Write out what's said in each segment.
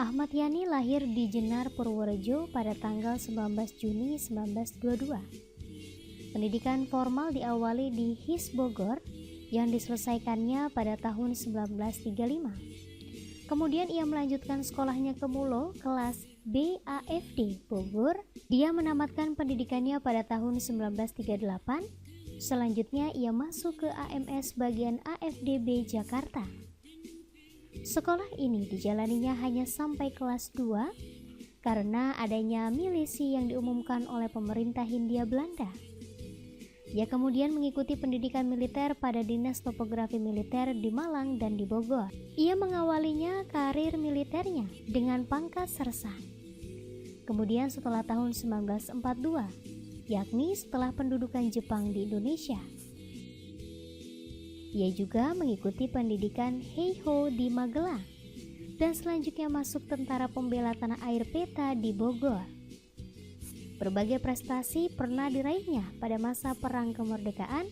Ahmad Yani lahir di Jenar, Purworejo pada tanggal 19 Juni 1922. Pendidikan formal diawali di HIS Bogor yang diselesaikannya pada tahun 1935. Kemudian ia melanjutkan sekolahnya ke Mulo kelas BAFD Bogor. Dia menamatkan pendidikannya pada tahun 1938. Selanjutnya ia masuk ke AMS bagian AFDB Jakarta. Sekolah ini dijalaninya hanya sampai kelas 2 karena adanya milisi yang diumumkan oleh pemerintah Hindia Belanda. Ia kemudian mengikuti pendidikan militer pada Dinas Topografi Militer di Malang dan di Bogor. Ia mengawalinya karir militernya dengan pangkat sersan. Kemudian setelah tahun 1942, yakni setelah pendudukan Jepang di Indonesia, ia juga mengikuti pendidikan Heiho di Magelang dan selanjutnya masuk Tentara Pembela Tanah Air PETA di Bogor. Berbagai prestasi pernah diraihnya pada masa Perang Kemerdekaan,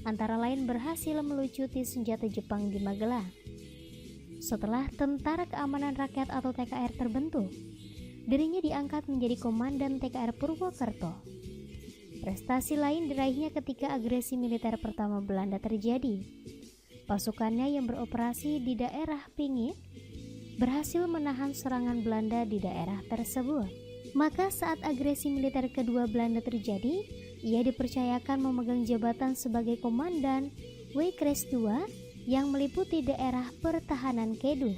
antara lain berhasil melucuti senjata Jepang di Magelang. Setelah Tentara Keamanan Rakyat atau TKR terbentuk, dirinya diangkat menjadi Komandan TKR Purwokerto. Prestasi lain diraihnya ketika agresi militer pertama Belanda terjadi. Pasukannya yang beroperasi di daerah Pingit berhasil menahan serangan Belanda di daerah tersebut. Maka saat agresi militer kedua Belanda terjadi, ia dipercayakan memegang jabatan sebagai Komandan Wekres II yang meliputi daerah pertahanan Kedu.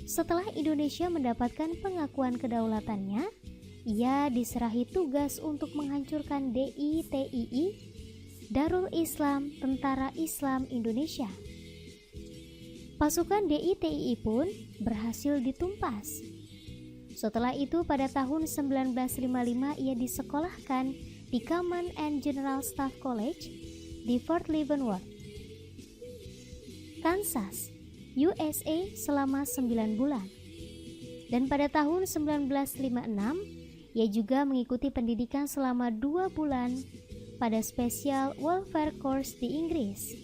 Setelah Indonesia mendapatkan pengakuan kedaulatannya, ia diserahi tugas untuk menghancurkan DITII, Darul Islam Tentara Islam Indonesia. Pasukan DITII pun berhasil ditumpas. Setelah itu pada tahun 1955 ia disekolahkan di Command and General Staff College di Fort Leavenworth, Kansas, USA selama 9 bulan. Dan pada tahun 1956 ia juga mengikuti pendidikan selama 2 bulan pada Special Welfare Course di Inggris.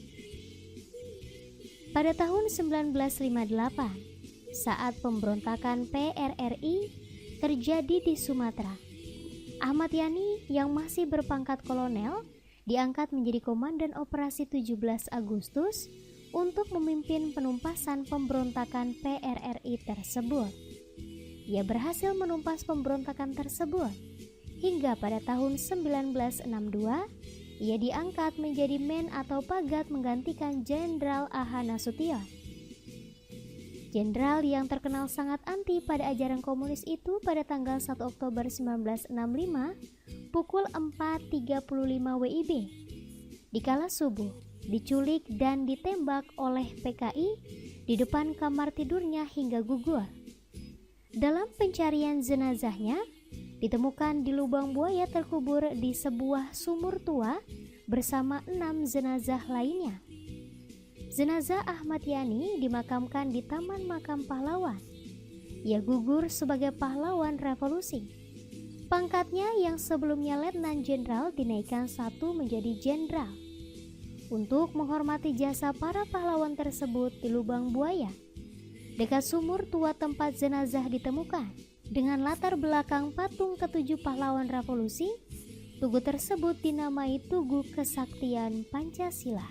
Pada tahun 1958, saat pemberontakan PRRI terjadi di Sumatera, Ahmad Yani yang masih berpangkat kolonel diangkat menjadi Komandan Operasi 17 Agustus untuk memimpin penumpasan pemberontakan PRRI tersebut. Ia berhasil menumpas pemberontakan tersebut. Hingga pada tahun 1962, ia diangkat menjadi Men atau Pagat menggantikan Jenderal A.H. Nasution. Jenderal yang terkenal sangat anti pada ajaran komunis itu pada tanggal 1 Oktober 1965 pukul 4.35 WIB. Dikala subuh, diculik dan ditembak oleh PKI di depan kamar tidurnya hingga gugur. Dalam pencarian jenazahnya, ditemukan di lubang buaya terkubur di sebuah sumur tua bersama 6 jenazah lainnya. Jenazah Ahmad Yani dimakamkan di Taman Makam Pahlawan. Ia gugur sebagai pahlawan revolusi. Pangkatnya yang sebelumnya Letnan Jenderal dinaikkan 1 menjadi Jenderal. Untuk menghormati jasa para pahlawan tersebut di lubang buaya, dekat sumur tua tempat jenazah ditemukan, dengan latar belakang patung ke-7 pahlawan revolusi, tugu tersebut dinamai Tugu Kesaktian Pancasila.